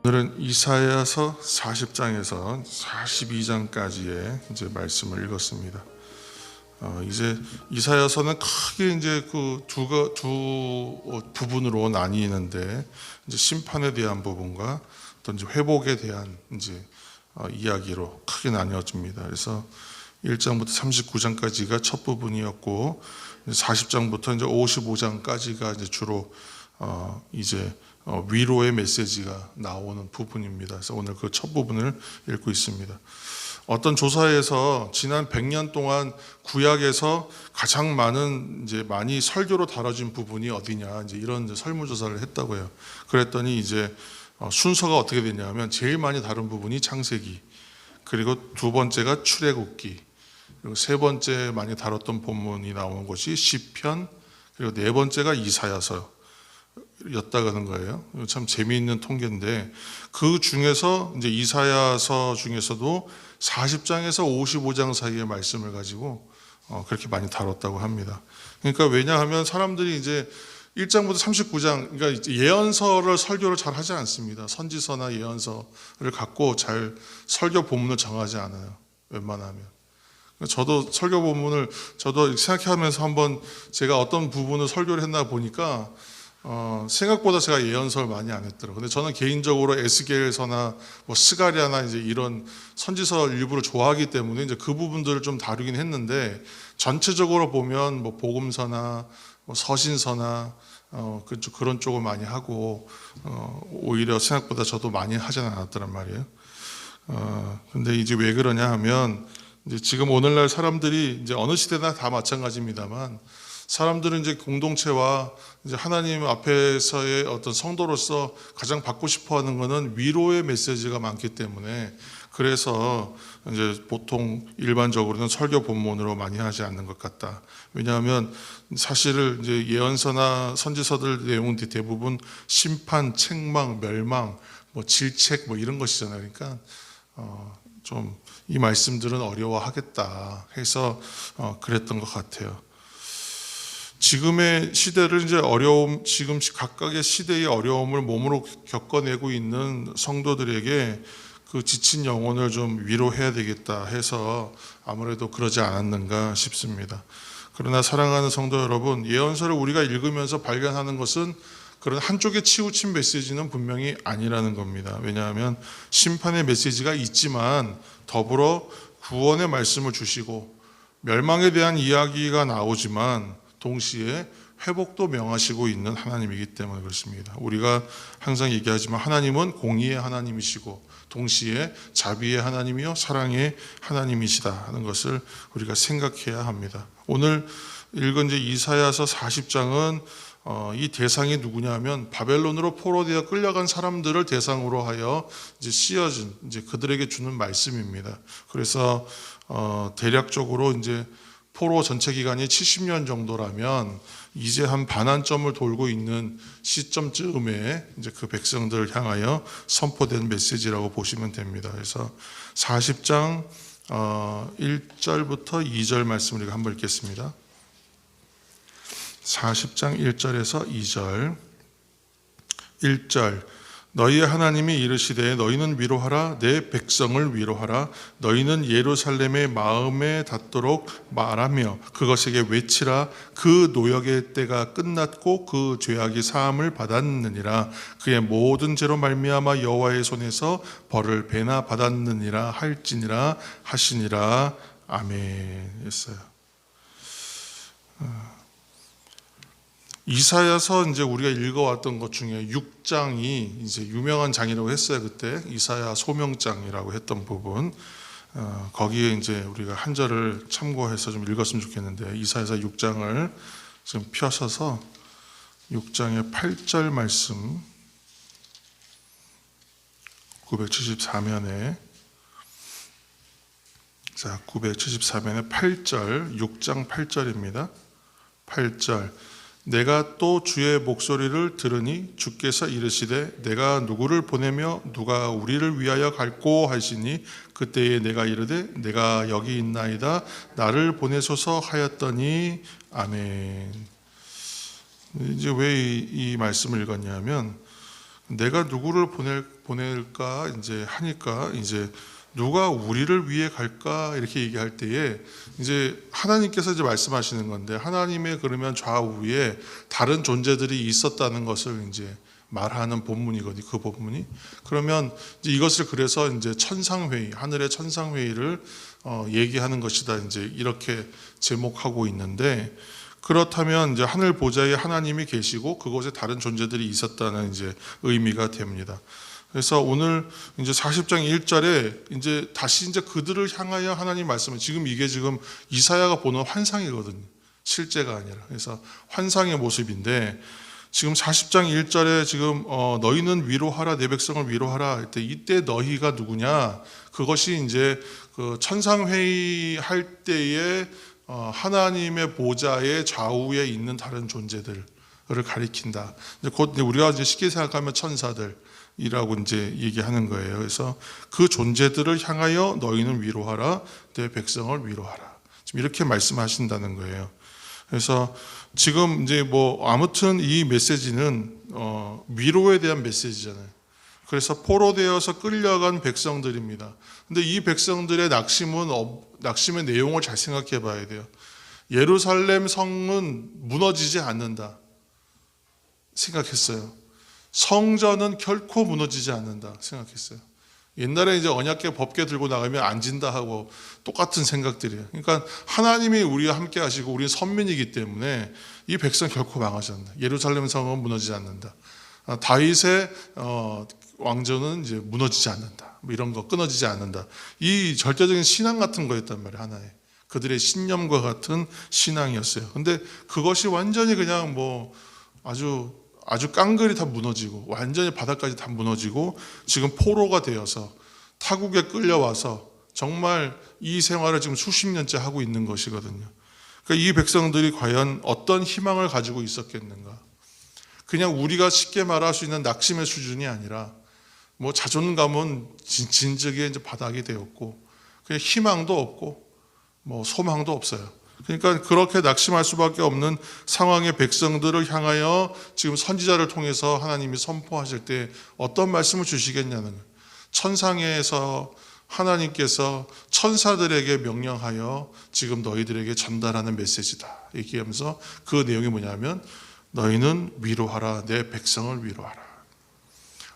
오늘은 이사야서 40장에서 42장까지의 이제 말씀을 읽었습니다. 이제 이사야서는 크게 이제 그 두 부분으로 나뉘는데, 이제 심판에 대한 부분과 어떤 이제 회복에 대한 이제 이야기로 크게 나뉘어집니다. 그래서 1장부터 39장까지가 첫 부분이었고, 40장부터 이제 55장까지가 이제 주로 이제 위로의 메시지가 나오는 부분입니다. 그래서 오늘 그 첫 부분을 읽고 있습니다. 어떤 조사에서 지난 100년 동안 구약에서 가장 많이 설교로 다뤄진 부분이 어디냐, 이제 이런 이제 설문조사를 했다고 해요. 그랬더니 이제 순서가 어떻게 되냐면, 제일 많이 다룬 부분이 창세기, 그리고 두 번째가 출애굽기, 그리고 세 번째 많이 다뤘던 본문이 나오는 것이 시편, 그리고 네 번째가 이사야서 였다는 거예요. 참 재미있는 통계인데, 그 중에서 이제 이사야서 중에서도 40장에서 55장 사이의 말씀을 가지고 그렇게 많이 다뤘다고 합니다. 그러니까 왜냐하면 사람들이 이제 1장부터 39장, 그러니까 이제 예언서를 설교를 잘 하지 않습니다. 선지서나 예언서를 갖고 잘 설교 본문을 정하지 않아요, 웬만하면. 저도 설교 본문을 저도 생각하면서 한번 제가 어떤 부분을 설교를 했나 보니까 생각보다 제가 예언서를 많이 안 했더라고요. 근데 저는 개인적으로 에스겔서나 뭐 스가랴나 이제 이런 선지서 일부를 좋아하기 때문에 이제 그 부분들을 좀 다루긴 했는데, 전체적으로 보면 뭐 복음서나 뭐 서신서나 그런 쪽을 많이 하고, 오히려 생각보다 저도 많이 하지는 않았더란 말이에요. 근데 이제 왜 그러냐 하면, 이제 지금 오늘날 사람들이 이제 어느 시대나 다 마찬가지입니다만, 사람들은 이제 공동체와 이제 하나님 앞에서의 어떤 성도로서 가장 받고 싶어 하는 것은 위로의 메시지가 많기 때문에, 그래서 이제 보통 일반적으로는 설교 본문으로 많이 하지 않는 것 같다. 왜냐하면 사실은 이제 예언서나 선지서들 내용들이 대부분 심판, 책망, 멸망, 뭐 질책 뭐 이런 것이잖아요. 그러니까 좀 이 말씀들은 어려워하겠다 해서 그랬던 것 같아요. 지금의 시대를 이제 지금 각각의 시대의 어려움을 몸으로 겪어내고 있는 성도들에게 그 지친 영혼을 좀 위로해야 되겠다 해서 아무래도 그러지 않았는가 싶습니다. 그러나 사랑하는 성도 여러분, 예언서를 우리가 읽으면서 발견하는 것은 그런 한쪽에 치우친 메시지는 분명히 아니라는 겁니다. 왜냐하면 심판의 메시지가 있지만 더불어 구원의 말씀을 주시고, 멸망에 대한 이야기가 나오지만 동시에 회복도 명하시고 있는 하나님이기 때문에 그렇습니다. 우리가 항상 얘기하지만 하나님은 공의의 하나님이시고 동시에 자비의 하나님이요 사랑의 하나님이시다 하는 것을 우리가 생각해야 합니다. 오늘 읽은 이제 이사야서 40장은 이 대상이 누구냐면, 바벨론으로 포로되어 끌려간 사람들을 대상으로 하여 이제 씌어진 이제 그들에게 주는 말씀입니다. 그래서 대략적으로 이제 포로 전체 기간이 70년 정도라면 이제 한 반환점을 돌고 있는 시점쯤에 이제 그 백성들을 향하여 선포된 메시지라고 보시면 됩니다. 그래서 40장 1절부터 2절 말씀을 우리가 한번 읽겠습니다. 40장 1절에서 2절. 1절. 너희의 하나님이 이르시되 너희는 위로하라, 내 백성을 위로하라. 너희는 예루살렘의 마음에 닿도록 말하며 그것에게 외치라. 그 노역의 때가 끝났고 그 죄악이 사함을 받았느니라. 그의 모든 죄로 말미암아 여호와의 손에서 벌을 배나 받았느니라 할지니라 하시니라. 아멘. 했어요. 이사야서 이제 우리가 읽어왔던 것 중에 6장이 이제 유명한 장이라고 했어요. 그때 이사야 소명장이라고 했던 부분, 거기에 이제 우리가 한 절을 참고해서 좀 읽었으면 좋겠는데, 이사야서 6장을 지금 펴서서 6장의 8절 말씀, 974면에 974면에 8절, 6장 8절입니다. 8절. 내가 또 주의 목소리를 들으니 주께서 이르시되 내가 누구를 보내며 누가 우리를 위하여 갈꼬 하시니, 그때에 내가 이르되 내가 여기 있나이다, 나를 보내소서 하였더니 아멘. 이제 왜 이 말씀을 읽었냐면, 내가 누구를 보낼 보낼까 이제 하니까 이제 누가 우리를 위해 갈까 이렇게 얘기할 때에 이제 하나님께서 이제 말씀하시는 건데, 하나님의 그러면 좌우에 다른 존재들이 있었다는 것을 이제 말하는 본문이거든요. 그 본문이. 그러면 이제 이것을 그래서 이제 천상회의, 하늘의 천상회의를 얘기하는 것이다. 이제 이렇게 제목하고 있는데, 그렇다면 이제 하늘 보좌에 하나님이 계시고 그곳에 다른 존재들이 있었다는 이제 의미가 됩니다. 그래서 오늘 이제 40장 1절에 이제 다시 이제 그들을 향하여 하나님 말씀을, 지금 이게 지금 이사야가 보는 환상이거든요. 실제가 아니라. 그래서 환상의 모습인데, 지금 40장 1절에 지금 너희는 위로하라, 내 백성을 위로하라 할 때, 이때 너희가 누구냐? 그것이 이제 그 천상회의 할 때에 하나님의 보좌의 좌우에 있는 다른 존재들을 가리킨다. 곧 우리가 이제 쉽게 생각하면 천사들이라고 이제 얘기하는 거예요. 그래서 그 존재들을 향하여 너희는 위로하라, 내 백성을 위로하라. 지금 이렇게 말씀하신다는 거예요. 그래서 지금 이제 뭐 아무튼 이 메시지는 위로에 대한 메시지잖아요. 그래서 포로되어서 끌려간 백성들입니다. 근데 이 백성들의 낙심의 내용을 잘 생각해 봐야 돼요. 예루살렘 성은 무너지지 않는다 생각했어요. 성전은 결코 무너지지 않는다 생각했어요. 옛날에 이제 언약궤 법궤 들고 나가면 안 진다 하고 똑같은 생각들이에요. 그러니까 하나님이 우리와 함께 하시고 우리는 선민이기 때문에 이 백성 결코 망하지 않는다. 예루살렘 성은 무너지지 않는다. 다윗의 왕조는 이제 무너지지 않는다. 뭐 이런 거 끊어지지 않는다. 이 절대적인 신앙 같은 거였단 말이에요. 하나의 그들의 신념과 같은 신앙이었어요. 근데 그것이 완전히 그냥 뭐 아주 깡그리 다 무너지고 완전히 바닥까지 다 무너지고 지금 포로가 되어서 타국에 끌려와서 정말 이 생활을 지금 수십 년째 하고 있는 것이거든요. 그러니까 이 백성들이 과연 어떤 희망을 가지고 있었겠는가? 그냥 우리가 쉽게 말할 수 있는 낙심의 수준이 아니라 뭐 자존감은 진즉에 이제 바닥이 되었고 그냥 희망도 없고 뭐 소망도 없어요. 그러니까 그렇게 낙심할 수밖에 없는 상황의 백성들을 향하여 지금 선지자를 통해서 하나님이 선포하실 때 어떤 말씀을 주시겠냐는 거예요. 천상에서 하나님께서 천사들에게 명령하여 지금 너희들에게 전달하는 메시지다 얘기하면서 그 내용이 뭐냐면 너희는 위로하라, 내 백성을 위로하라.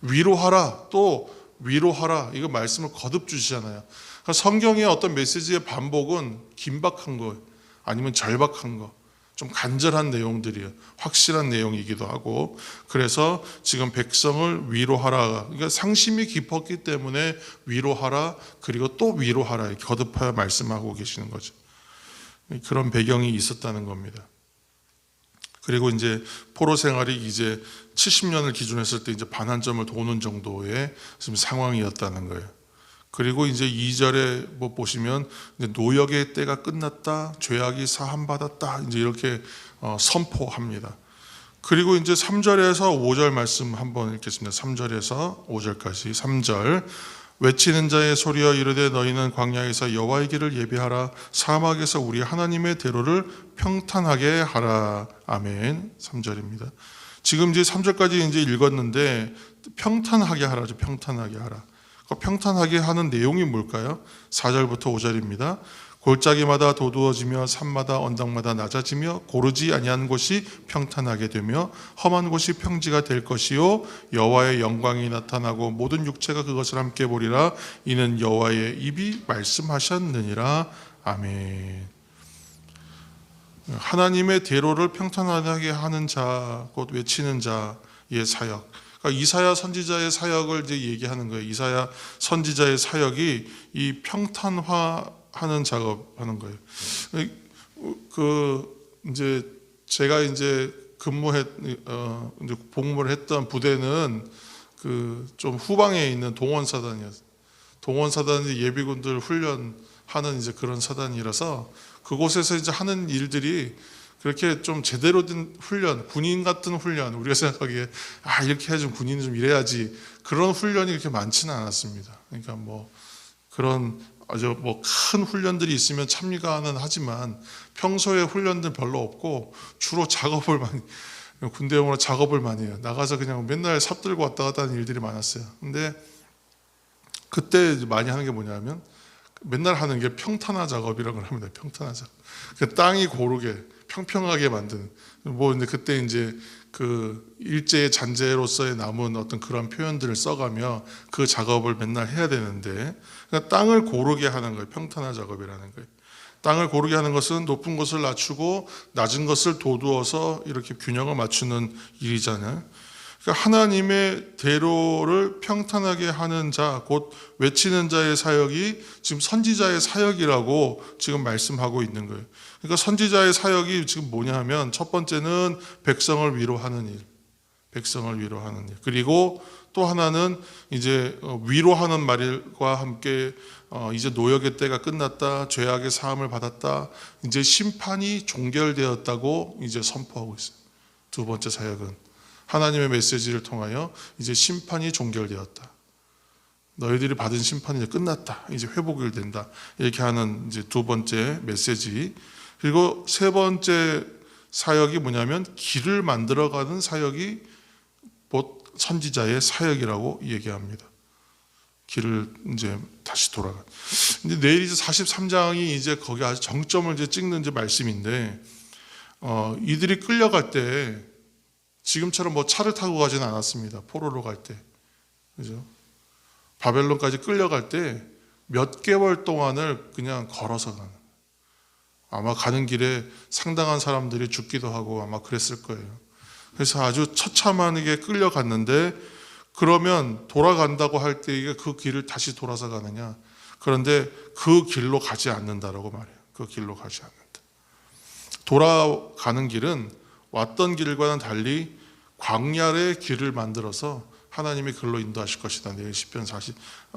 위로하라, 또 위로하라, 이거 말씀을 거듭 주시잖아요. 그러니까 성경의 어떤 메시지의 반복은 긴박한 거 아니면 절박한 거, 좀 간절한 내용들이에요. 확실한 내용이기도 하고. 그래서 지금 백성을 위로하라, 그러니까 상심이 깊었기 때문에 위로하라, 그리고 또 위로하라 이렇게 거듭하여 말씀하고 계시는 거죠. 그런 배경이 있었다는 겁니다. 그리고 이제 포로 생활이 이제 70년을 기준으로 했을 때 이제 반환점을 도는 정도의 지금 상황이었다는 거예요. 그리고 이제 2절에 뭐 보시면 이제 노역의 때가 끝났다, 죄악이 사함받았다, 이제 이렇게 선포합니다. 그리고 이제 3절에서 5절 말씀 한번 읽겠습니다. 3절에서 5절까지. 3절, 외치는 자의 소리여 이르되 너희는 광야에서 여호와의 길을 예비하라, 사막에서 우리 하나님의 대로를 평탄하게 하라. 아멘. 3절입니다. 지금 이제 3절까지 이제 읽었는데 평탄하게 하라죠. 평탄하게 하라. 평탄하게 하는 내용이 뭘까요? 4절부터 5절입니다. 골짜기마다 도두어지며 산마다 언덕마다 낮아지며 고르지 아니한 곳이 평탄하게 되며 험한 곳이 평지가 될 것이요 여호와의 영광이 나타나고 모든 육체가 그것을 함께 보리라. 이는 여호와의 입이 말씀하셨느니라. 아멘. 하나님의 대로를 평탄하게 하는 자, 곧 외치는 자의 사역. 그러니까 이사야 선지자의 사역을 이제 얘기하는 거예요. 이사야 선지자의 사역이 이 평탄화하는 작업하는 거예요. 이제 제가 이제 이제 복무를 했던 부대는 좀 후방에 있는 동원사단이었어요. 동원사단이 예비군들 훈련하는 이제 그런 사단이라서 그곳에서 이제 하는 일들이 그렇게 좀 제대로 된 훈련, 군인 같은 훈련, 우리가 생각하기에 이렇게 해야지 군인은 좀 이래야지, 그런 훈련이 그렇게 많지는 않았습니다. 그러니까 뭐 그런 아주 뭐 큰 훈련들이 있으면 참가는 하지만 평소에 훈련들 별로 없고 주로 작업을 많이, 군대용으로 작업을 많이 해요. 나가서 그냥 맨날 삽 들고 왔다 갔다 하는 일들이 많았어요. 근데 그때 많이 하는 게 뭐냐면 맨날 하는 게 평탄화 작업이라고 합니다. 평탄화 작업. 그 땅이 고르게 평평하게 만드는. 근데 그때 이제 그 일제의 잔재로서의 남은 어떤 그런 표현들을 써가며 그 작업을 맨날 해야 되는데, 그러니까 땅을 고르게 하는 거예요. 평탄화 작업이라는 거예요. 땅을 고르게 하는 것은 높은 것을 낮추고 낮은 것을 돋우어서 이렇게 균형을 맞추는 일이잖아요. 그러니까 하나님의 대로를 평탄하게 하는 자, 곧 외치는 자의 사역이 지금 선지자의 사역이라고 지금 말씀하고 있는 거예요. 그러니까 선지자의 사역이 지금 뭐냐 하면 첫 번째는 백성을 위로하는 일, 백성을 위로하는 일. 그리고 또 하나는 이제 위로하는 말과 함께 이제 노역의 때가 끝났다, 죄악의 사함을 받았다, 이제 심판이 종결되었다고 이제 선포하고 있어요. 두 번째 사역은 하나님의 메시지를 통하여 이제 심판이 종결되었다. 너희들이 받은 심판이 이제 끝났다. 이제 회복이 된다. 이렇게 하는 이제 두 번째 메시지. 그리고 세 번째 사역이 뭐냐면 길을 만들어가는 사역이 곧 선지자의 사역이라고 얘기합니다. 길을 이제 다시 돌아가. 근데 내일 이제 43장이 이제 거기 아주 정점을 이제 찍는 이제 말씀인데, 이들이 끌려갈 때 지금처럼 뭐 차를 타고 가지는 않았습니다. 포로로 갈 때. 그죠? 바벨론까지 끌려갈 때 몇 개월 동안을 그냥 걸어서 가는. 아마 가는 길에 상당한 사람들이 죽기도 하고 아마 그랬을 거예요. 그래서 아주 처참하게 끌려갔는데, 그러면 돌아간다고 할 때 이게 그 길을 다시 돌아서 가느냐? 그런데 그 길로 가지 않는다라고 말해요. 그 길로 가지 않는다. 돌아가는 길은 왔던 길과는 달리 광야의 길을 만들어서 하나님이 그걸로 인도하실 것이다. 내일 시편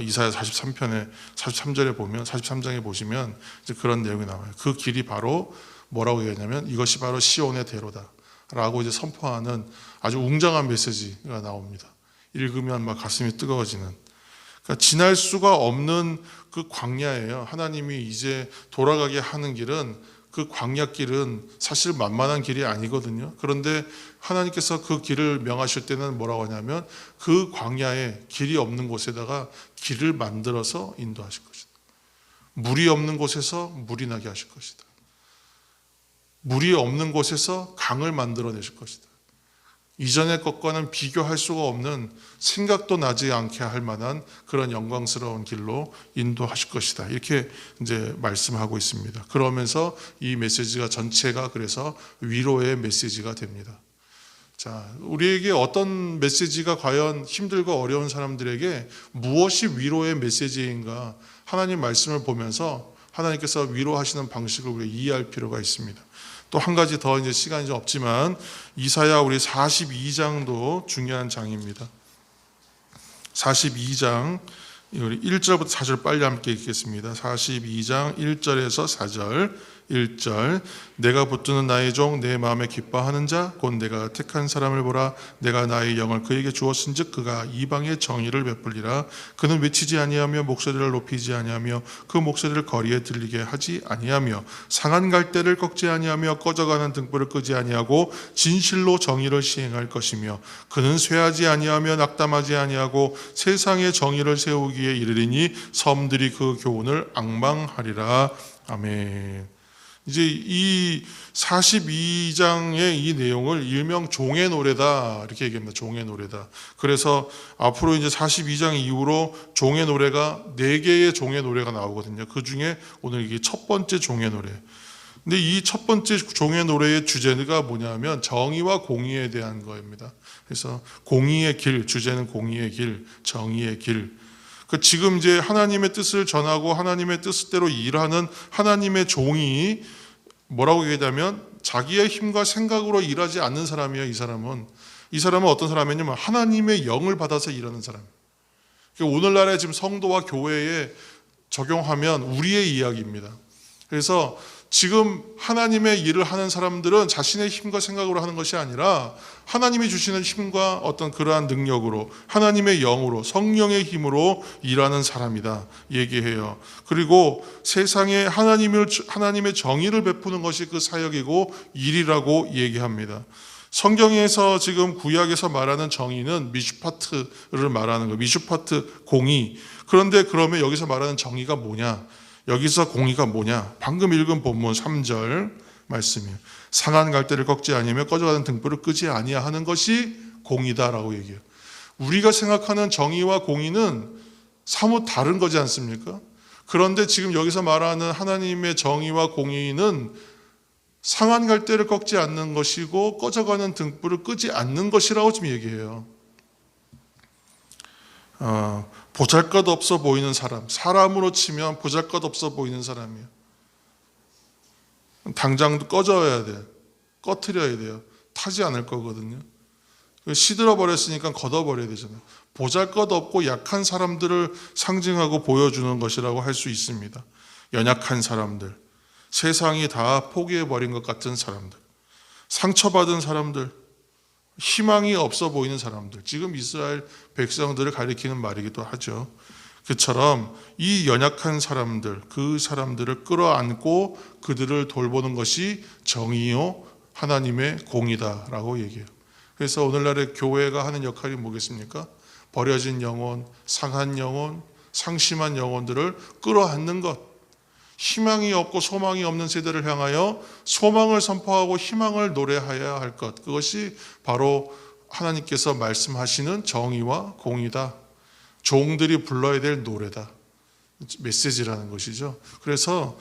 이사야 43편에 43절에 보면 43장에 보시면 이제 그런 내용이 나와요. 그 길이 바로 뭐라고 얘기하냐면 이것이 바로 시온의 대로다라고 이제 선포하는 아주 웅장한 메시지가 나옵니다. 읽으면 막 가슴이 뜨거워지는. 그러니까 지날 수가 없는 그 광야예요. 하나님이 이제 돌아가게 하는 길은, 그 광야길은 사실 만만한 길이 아니거든요. 그런데 하나님께서 그 길을 명하실 때는 뭐라고 하냐면 그 광야에 길이 없는 곳에다가 길을 만들어서 인도하실 것이다. 물이 없는 곳에서 물이 나게 하실 것이다. 물이 없는 곳에서 강을 만들어내실 것이다. 이전의 것과는 비교할 수가 없는, 생각도 나지 않게 할 만한 그런 영광스러운 길로 인도하실 것이다. 이렇게 이제 말씀하고 있습니다. 그러면서 이 메시지가 전체가 그래서 위로의 메시지가 됩니다. 자, 우리에게 어떤 메시지가 과연 힘들고 어려운 사람들에게 무엇이 위로의 메시지인가? 하나님 말씀을 보면서 하나님께서 위로하시는 방식을 우리가 이해할 필요가 있습니다. 또 한 가지 더, 이제 시간이 좀 없지만 이사야 우리 42장도 중요한 장입니다. 42장 우리 1절부터 4절 빨리 함께 읽겠습니다. 42장 1절에서 4절. 1절 내가 붙드는 나의 종 내 마음에 기뻐하는 자 곧 내가 택한 사람을 보라. 내가 나의 영을 그에게 주었은즉 그가 이방의 정의를 베풀리라. 그는 외치지 아니하며 목소리를 높이지 아니하며 그 목소리를 거리에 들리게 하지 아니하며 상한 갈대를 꺾지 아니하며 꺼져가는 등불을 끄지 아니하고 진실로 정의를 시행할 것이며 그는 쇠하지 아니하며 낙담하지 아니하고 세상의 정의를 세우기에 이르리니 섬들이 그 교훈을 앙망하리라. 아멘. 이제 이 42장의 이 내용을 일명 종의 노래다 이렇게 얘기합니다. 종의 노래다. 그래서 앞으로 이제 42장 이후로 종의 노래가 4개의 종의 노래가 나오거든요. 그 중에 오늘 이게 첫 번째 종의 노래. 근데 이 첫 번째 종의 노래의 주제가 뭐냐면 정의와 공의에 대한 거입니다. 그래서 공의의 길, 주제는 공의의 길, 정의의 길. 지금 이제 하나님의 뜻을 전하고 하나님의 뜻대로 일하는 하나님의 종이 뭐라고 얘기하냐면 자기의 힘과 생각으로 일하지 않는 사람이에요. 이 사람은 어떤 사람이냐면 하나님의 영을 받아서 일하는 사람. 오늘날의 지금 성도와 교회에 적용하면 우리의 이야기입니다. 그래서 지금 하나님의 일을 하는 사람들은 자신의 힘과 생각으로 하는 것이 아니라 하나님이 주시는 힘과 어떤 그러한 능력으로 하나님의 영으로 성령의 힘으로 일하는 사람이다 얘기해요. 그리고 세상에 하나님의 정의를 베푸는 것이 그 사역이고 일이라고 얘기합니다. 성경에서 지금 구약에서 말하는 정의는 미슈파트를 말하는 거예요. 미슈파트 공의. 그런데 그러면 여기서 말하는 정의가 뭐냐? 여기서 공의가 뭐냐? 방금 읽은 본문 3절 말씀이에요. 상한 갈대를 꺾지 아니하며 꺼져가는 등불을 끄지 아니하는 것이 공의다라고 얘기해요. 우리가 생각하는 정의와 공의는 사뭇 다른 거지 않습니까? 그런데 지금 여기서 말하는 하나님의 정의와 공의는 상한 갈대를 꺾지 않는 것이고 꺼져가는 등불을 끄지 않는 것이라고 지금 얘기해요. 보잘것없어 보이는 사람, 사람으로 치면 보잘것없어 보이는 사람이에요. 당장 꺼져야 돼, 꺼트려야 돼요. 타지 않을 거거든요. 시들어 버렸으니까 걷어버려야 되잖아요. 보잘것없고 약한 사람들을 상징하고 보여주는 것이라고 할 수 있습니다. 연약한 사람들, 세상이 다 포기해버린 것 같은 사람들, 상처받은 사람들, 희망이 없어 보이는 사람들, 지금 이스라엘 백성들을 가리키는 말이기도 하죠. 그처럼 이 연약한 사람들, 그 사람들을 끌어안고 그들을 돌보는 것이 정의요 하나님의 공이다라고 얘기해요. 그래서 오늘날의 교회가 하는 역할이 뭐겠습니까? 버려진 영혼, 상한 영혼, 상심한 영혼들을 끌어안는 것, 희망이 없고 소망이 없는 세대를 향하여 소망을 선포하고 희망을 노래해야 할 것, 그것이 바로 하나님께서 말씀하시는 정의와 공의다. 종들이 불러야 될 노래다, 메시지라는 것이죠. 그래서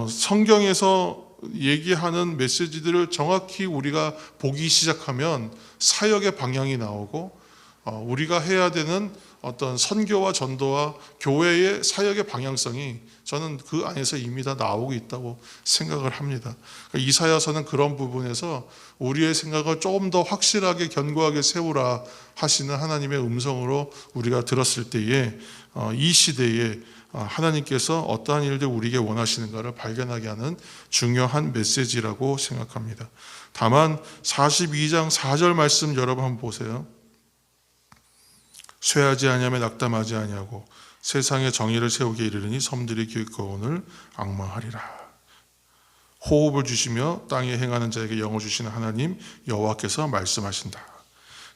성경에서 얘기하는 메시지들을 정확히 우리가 보기 시작하면 사역의 방향이 나오고 우리가 해야 되는 어떤 선교와 전도와 교회의 사역의 방향성이 저는 그 안에서 이미 다 나오고 있다고 생각을 합니다. 이사야서는 그런 부분에서 우리의 생각을 조금 더 확실하게 견고하게 세우라 하시는 하나님의 음성으로 우리가 들었을 때에 이 시대에 하나님께서 어떠한 일들 우리에게 원하시는가를 발견하게 하는 중요한 메시지라고 생각합니다. 다만 42장 4절 말씀 여러분 한번 보세요. 쇠하지 아니하며 낙담하지 아니하고 세상에 정의를 세우게 이르르니 섬들이 기꺼운을 앙망하리라. 호흡을 주시며 땅에 행하는 자에게 영을 주시는 하나님 여호와께서 말씀하신다.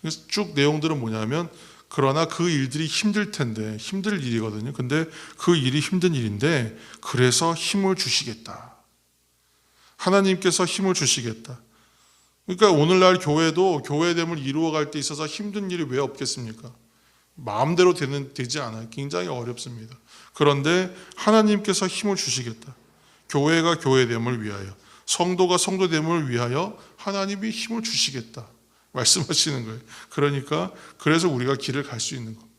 그래서 쭉 내용들은 뭐냐면, 그러나 그 일들이 힘들 텐데, 힘들 일이거든요. 근데 그 일이 힘든 일인데 그래서 힘을 주시겠다. 하나님께서 힘을 주시겠다. 그러니까 오늘날 교회도 교회됨을 이루어갈 때 있어서 힘든 일이 왜 없겠습니까? 마음대로 되지 않아요. 굉장히 어렵습니다. 그런데 하나님께서 힘을 주시겠다. 교회가 교회됨을 위하여, 성도가 성도됨을 위하여 하나님이 힘을 주시겠다 말씀하시는 거예요. 그러니까 그래서 우리가 길을 갈 수 있는 겁니다.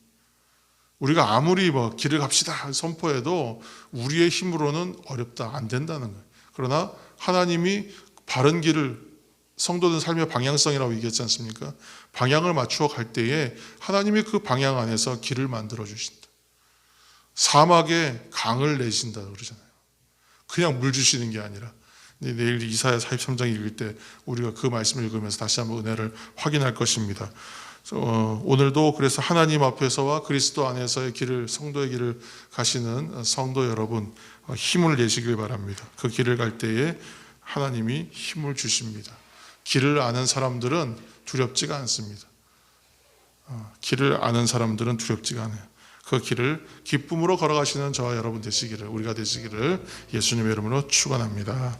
우리가 아무리 길을 갑시다 선포해도 우리의 힘으로는 어렵다, 안 된다는 거예요. 그러나 하나님이 바른 길을, 성도된 삶의 방향성이라고 얘기했지 않습니까? 방향을 맞추어 갈 때에 하나님이 그 방향 안에서 길을 만들어 주신다. 사막에 강을 내신다 그러잖아요. 그냥 물 주시는 게 아니라. 내일 이사야 43장 읽을 때 우리가 그 말씀을 읽으면서 다시 한번 은혜를 확인할 것입니다. 오늘도 그래서 하나님 앞에서와 그리스도 안에서의 길을, 성도의 길을 가시는 성도 여러분, 힘을 내시길 바랍니다. 그 길을 갈 때에 하나님이 힘을 주십니다. 길을 아는 사람들은 두렵지가 않습니다. 길을 아는 사람들은 두렵지가 않아요. 그 길을 기쁨으로 걸어가시는 저와 여러분 되시기를, 우리가 되시기를 예수님의 이름으로 축원합니다.